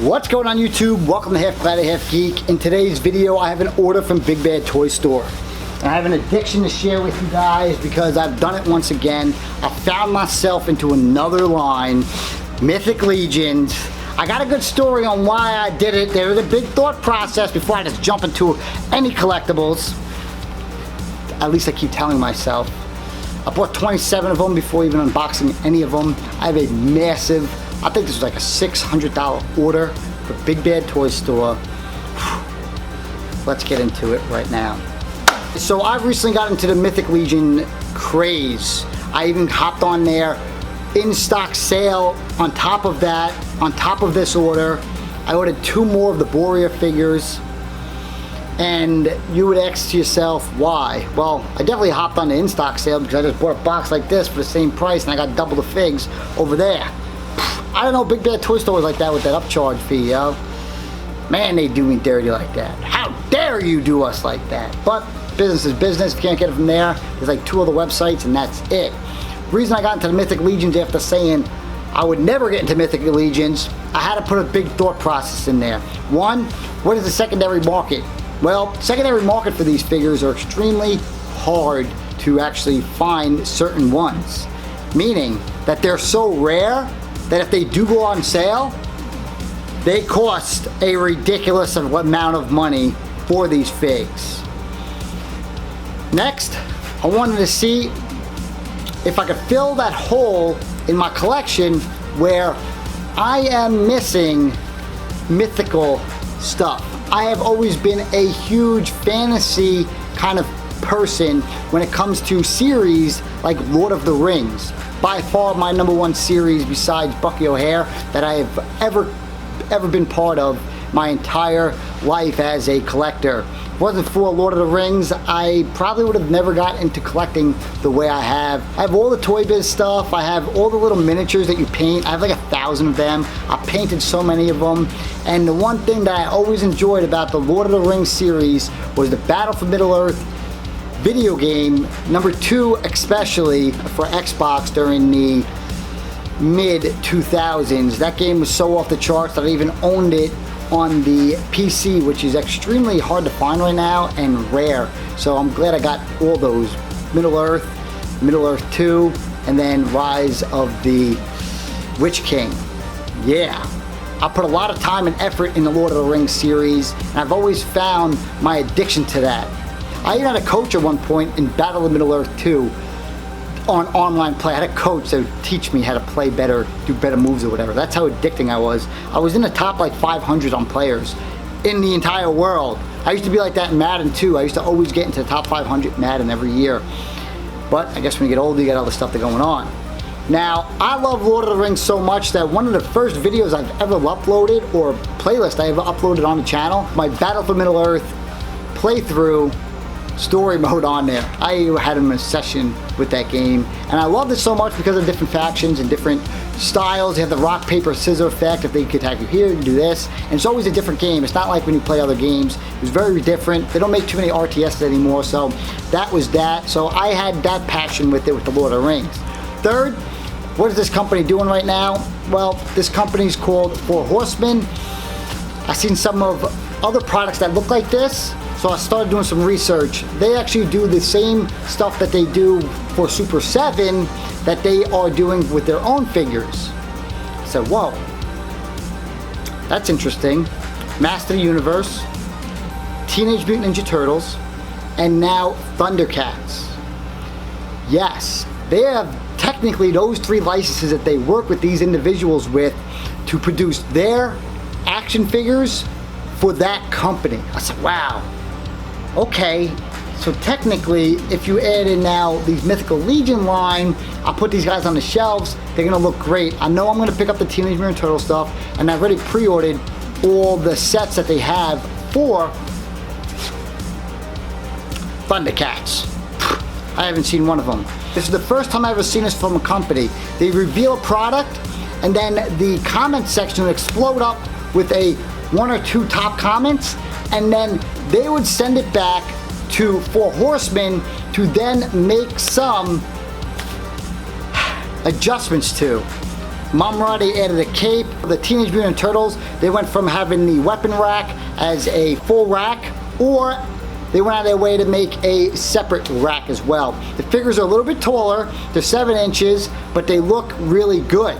What's going on YouTube? Welcome to Half Glad Half Geek. In today's video I have an order from Big Bad Toy Store. And I have an addiction to share with you guys because I've done it once again. I found myself into another line, Mythic Legions. I got a good story on why I did it. There was a big thought process before I just jump into any collectibles. At least I keep telling myself. I bought 27 of them before even unboxing any of them. I have a massive, I think this was like a $600 order for Big Bad Toy Store. Let's get into it right now. So I've recently got into the Mythic Legion craze. I even hopped on their in-stock sale. On top of that, on top of this order, I ordered 2 more of the Borea figures. And you would ask yourself, why? Well, I definitely hopped on the in-stock sale because I just bought a box like this for the same price and I got double the figs over there. I don't know, Big Bad Toy Store was like that with that upcharge fee, yo. Man, they do me dirty like that. How dare you do us like that? But business is business. If you can't get it from there, there's like 2 other websites and that's it. The reason I got into the Mythic Legions after saying I would never get into Mythic Legions, I had to put a big thought process in there. One, what is the secondary market? Well, secondary market for these figures are extremely hard to actually find certain ones. Meaning that they're so rare that if they do go on sale, they cost a ridiculous amount of money for these figs. Next, I wanted to see if I could fill that hole in my collection where I am missing mythical stuff. I have always been a huge fantasy kind of person when it comes to series like Lord of the Rings. By far my #1 series besides Bucky O'Hare that I have ever been part of my entire life as a collector. If it wasn't for Lord of the Rings, I probably would have never got into collecting the way I have. I have all the Toy Biz stuff. I have all the little miniatures that you paint. I have like 1,000 of them. I painted so many of them. And the one thing that I always enjoyed about the Lord of the Rings series was the Battle for Middle-earth video game, #2 especially for Xbox during the mid-2000s. That game was so off the charts that I even owned it on the PC, which is extremely hard to find right now and rare. So I'm glad I got all those. Middle-earth, Middle-earth 2, and then Rise of the Witch King. Yeah. I put a lot of time and effort in the Lord of the Rings series, and I've always found my addiction to that. I even had a coach at one point in Battle of Middle-earth 2 on online play. I had a coach that would teach me how to play better, do better moves or whatever. That's how addicting I was. I was in the top like 500 on players in the entire world. I used to be like that in Madden too. I used to always get into the top 500 in Madden every year. But I guess when you get older, you got other stuff that's going on. Now, I love Lord of the Rings so much that one of the first videos I've ever uploaded, or playlist I ever uploaded on the channel, my Battle for Middle-earth playthrough story mode on there. I had a session with that game, and I loved it so much because of different factions and different styles. They have the rock, paper, scissors effect. If they could attack you here, you do this. And it's always a different game. It's not like when you play other games. It was very different. They don't make too many RTSs anymore, so that was that. So I had that passion with it with the Lord of the Rings. Third, what is this company doing right now? Well, this company's called Horsemen. I've seen some of other products that look like this. So I started doing some research. They actually do the same stuff that they do for Super 7 that they are doing with their own figures. I said, whoa, that's interesting. Master of the Universe, Teenage Mutant Ninja Turtles, and now Thundercats. Yes, they have technically those 3 licenses that they work with these individuals with to produce their action figures for that company. I said, wow. Okay, so technically, if you add in now these Mythical Legion line, I'll put these guys on the shelves, they're gonna look great. I know I'm gonna pick up the Teenage Mutant Turtle stuff, and I've already pre-ordered all the sets that they have for Thundercats. I haven't seen one of them. This is the first time I've ever seen this from a company. They reveal a product, and then the comment section would explode up with a 1 or 2 top comments, and then they would send it back for Horsemen to then make some adjustments to. Mumra, they added a cape. The Teenage Mutant Turtles, they went from having the weapon rack as a full rack, or they went out of their way to make a separate rack as well. The figures are a little bit taller, they're 7 inches, but they look really good.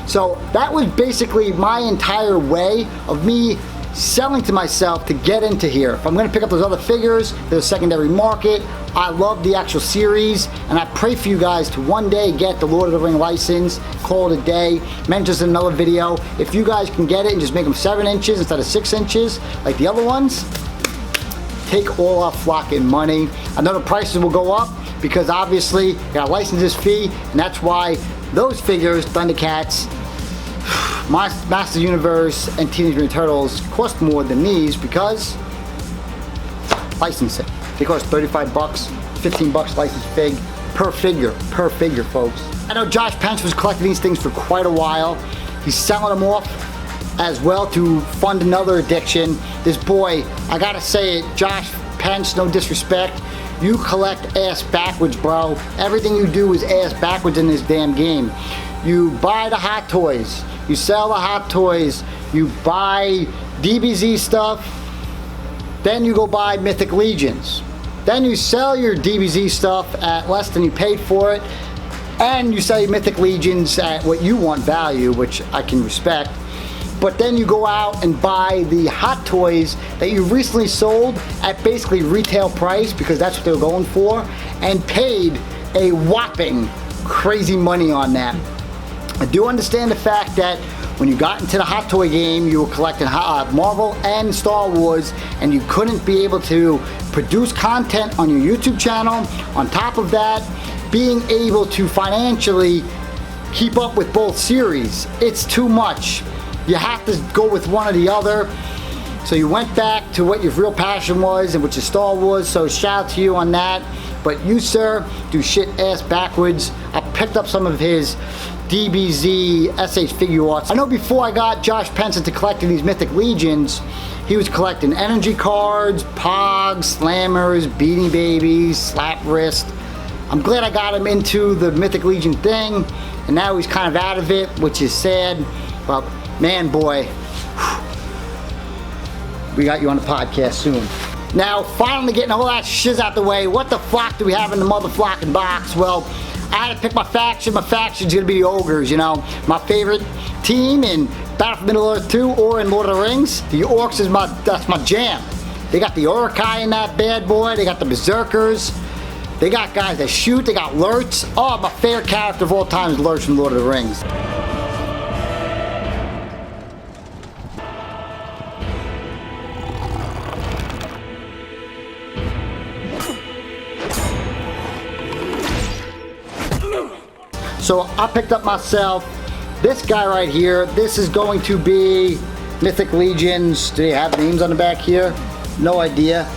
So that was basically my entire way of me selling to myself to get into here. If I'm gonna pick up those other figures, there's a secondary market. I love the actual series, and I pray for you guys to one day get the Lord of the Ring license, call it a day. Mentioned in another video, if you guys can get it and just make them 7 inches instead of 6 inches, like the other ones, take all our flocking money. I know the prices will go up because obviously you got a licenses fee, and that's why those figures, Thundercats, Master Universe, and Teenage Mutant Turtles cost more than these because licensing. They cost 35 bucks, 15 bucks license fig per figure, folks. I know Josh Pence was collecting these things for quite a while. He's selling them off as well to fund another addiction. This boy, I gotta say it, Josh Pence, no disrespect, you collect ass backwards, bro. Everything you do is ass backwards in this damn game. You buy the Hot Toys, you sell the Hot Toys, you buy DBZ stuff, then you go buy Mythic Legions. Then you sell your DBZ stuff at less than you paid for it, and you sell your Mythic Legions at what you want value, which I can respect. But then you go out and buy the Hot Toys that you recently sold at basically retail price, because that's what they were going for, and paid a whopping crazy money on them. I do understand the fact that when you got into the Hot Toy game, you were collecting Marvel and Star Wars, and you couldn't be able to produce content on your YouTube channel. On top of that, being able to financially keep up with both series, it's too much. You have to go with one or the other. So you went back to what your real passion was, and which is Star Wars, so shout out to you on that. But you, sir, do shit ass backwards. I picked up some of his DBZ SH figure arts. I know before I got Josh Pence into collecting these Mythic Legions, he was collecting energy cards, Pogs, Slammers, Beanie Babies, Slap Wrist. I'm glad I got him into the Mythic Legion thing, and now he's kind of out of it, which is sad. Well, man, boy, we got you on the podcast soon. Now, finally getting all that shiz out the way, what the flock do we have in the motherflocking box? Well, I had to pick my faction. My faction's gonna be the Ogres, you know. My favorite team in Battle for Middle-earth 2 or in Lord of the Rings. The Orcs is that's my jam. They got the Urukai in that bad boy. They got the Berserkers. They got guys that shoot. They got Lurts. Oh, my favorite character of all time is Lurch from Lord of the Rings. So I picked up myself this guy right here. This is going to be Mythic Legions. Do they have names on the back here? No idea.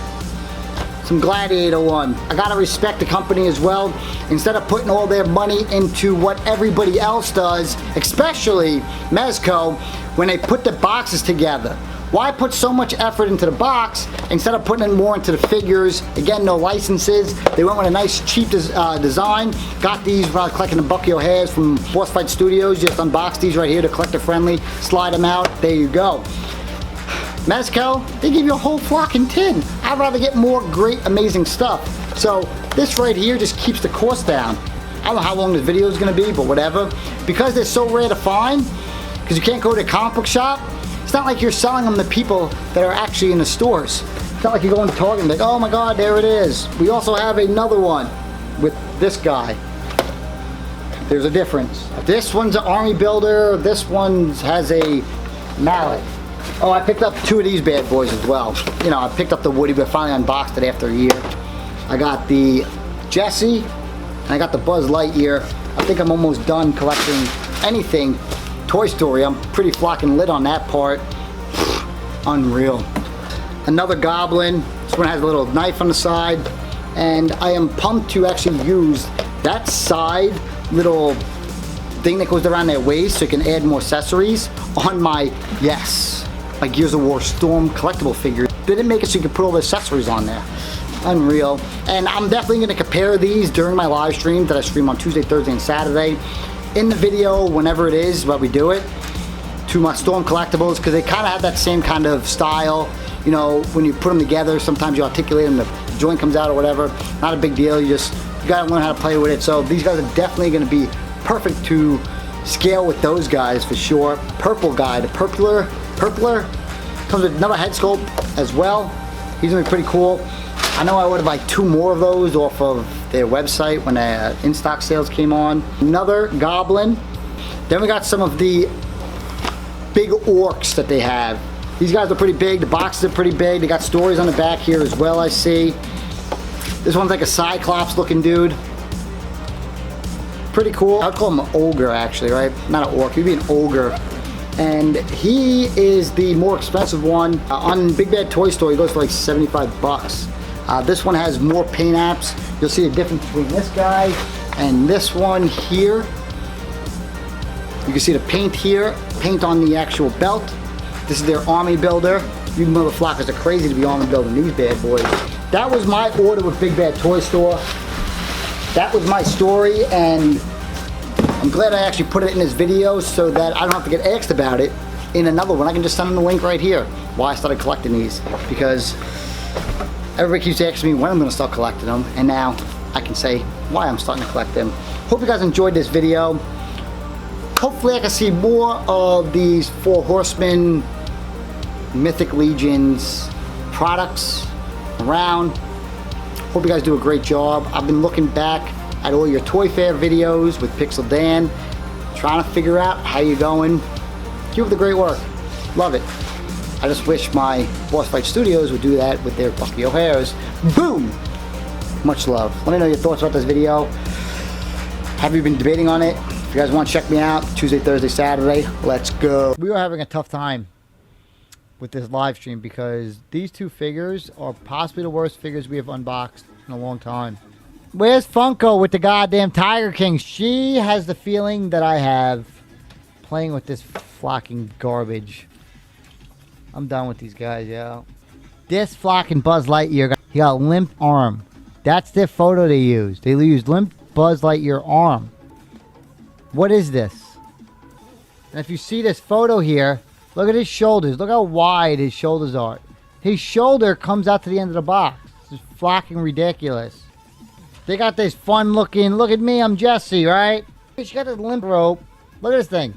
Some Gladiator one. I gotta respect the company as well. Instead of putting all their money into what everybody else does, especially Mezco, when they put the boxes together. Why put so much effort into the box instead of putting in more into the figures? Again, no licenses. They went with a nice cheap design. Got these when I was collecting the Bucky O'Hares from Boss Fight Studios. Just unboxed these right here. They're collector friendly. Slide them out. There you go. Mezco, they give you a whole flocking tin. I'd rather get more great, amazing stuff. So this right here just keeps the cost down. I don't know how long this video is going to be, but whatever. Because they're so rare to find, because you can't go to a comic book shop, it's not like you're selling them to people that are actually in the stores. It's not like you're going to Target and like, oh my God, there it is. We also have another one with this guy. There's a difference. This one's an army builder. This one has a mallet. Oh, I picked up 2 of these bad boys as well. You know, I picked up the Woody, but finally unboxed it after a year. I got the Jesse, and I got the Buzz Lightyear. I think I'm almost done collecting anything Toy Story. I'm pretty flocking lit on that part. Unreal. Another Goblin. This one has a little knife on the side, and I am pumped to actually use that side little thing that goes around their waist so you can add more accessories on my, yes, my Gears of War Storm collectible figure. They didn't make it so you could put all the accessories on there. Unreal. And I'm definitely going to compare these during my live stream that I stream on Tuesday, Thursday, and Saturday. in the video whenever it is, but we do it, to my Storm collectibles, because they kind of have that same kind of style. You know, when you put them together, sometimes you articulate them, the joint comes out or whatever. Not a big deal, you gotta learn how to play with it. So these guys are definitely gonna be perfect to scale with those guys for sure. Purple guy, the purpler, comes with another head sculpt as well. He's gonna be pretty cool. I know I ordered like 2 more of those off of their website when the in-stock sales came on. Another goblin. Then we got some of the big orcs that they have. These guys are pretty big. The boxes are pretty big. They got stories on the back here as well, I see. This one's like a Cyclops looking dude. Pretty cool. I'd call him an ogre actually, right? Not an orc, he'd be an ogre. And he is the more expensive one. On Big Bad Toy Store, he goes for like 75 bucks. This one has more paint apps. You'll see the difference between this guy and this one here. You can see the paint here, paint on the actual belt. This is their army builder. You motherfuckers are crazy to be army building these bad boys. That was my order with Big Bad Toy Store. That was my story, and I'm glad I actually put it in this video so that I don't have to get asked about it in another one. I can just send them the link right here why I started collecting these, because everybody keeps asking me when I'm going to start collecting them, and now I can say why I'm starting to collect them. Hope you guys enjoyed this video. Hopefully I can see more of these 4 Horsemen Mythic Legions products around. Hope you guys do a great job. I've been looking back at all your Toy Fair videos with Pixel Dan, trying to figure out how you're going. Keep up the great work. Love it. I just wish my Boss Fight Studios would do that with their Bucky O'Hares. Boom! Much love. Let me know your thoughts about this video. Have you been debating on it? If you guys want to check me out, Tuesday, Thursday, Saturday, let's go. We are having a tough time with this live stream because these 2 figures are possibly the worst figures we have unboxed in a long time. Where's Funko with the goddamn Tiger King? She has the feeling that I have playing with this flocking garbage. I'm done with these guys, yo. This flocking Buzz Lightyear, he got a limp arm. That's their photo they used. They used limp Buzz Lightyear arm. What is this? And if you see this photo here, look at his shoulders. Look how wide his shoulders are. His shoulder comes out to the end of the box. It's fucking ridiculous. They got this fun looking, look at me, I'm Jesse, right? She got this limp rope. Look at this thing.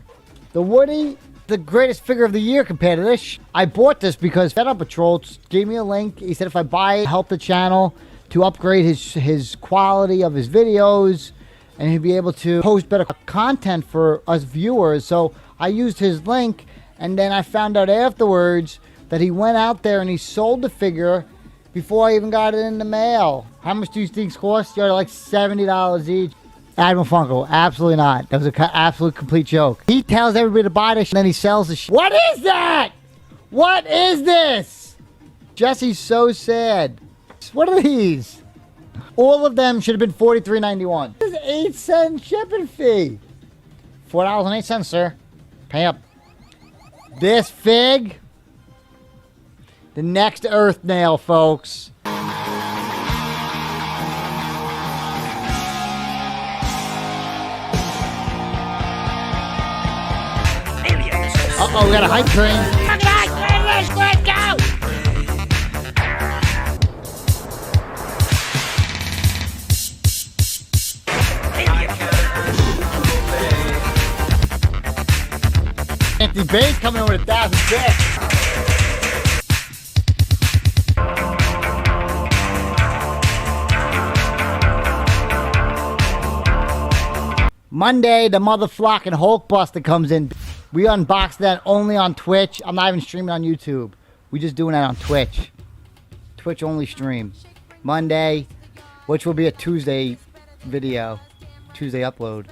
The Woody, the greatest figure of the year compared to this. I bought this because Fed Patrol gave me a link. He said if I buy it, help the channel to upgrade his quality of his videos, and he'd be able to post better content for us viewers. So I used his link, and then I found out afterwards that he went out there and he sold the figure before I even got it in the mail. How much do these things cost? They're like $70 each. Admiral Funko, absolutely not. That was an absolute complete joke. He tells everybody to buy this, and then he sells the shit. What is that? What is this? Jesse's so sad. What are these? All of them should have been $43.91. This is 8-cent shipping fee. $4.08, sir. Pay up. This fig. The next Earth nail, folks. Uh-oh, we got a hype train. Let's go! Anthony Bates coming in with 1,000 bits. Monday, the motherfucking Hulkbuster comes in. We unbox that only on Twitch. I'm not even streaming on YouTube. We just doing that on Twitch. Twitch only stream. Monday, which will be a Tuesday video. Tuesday upload.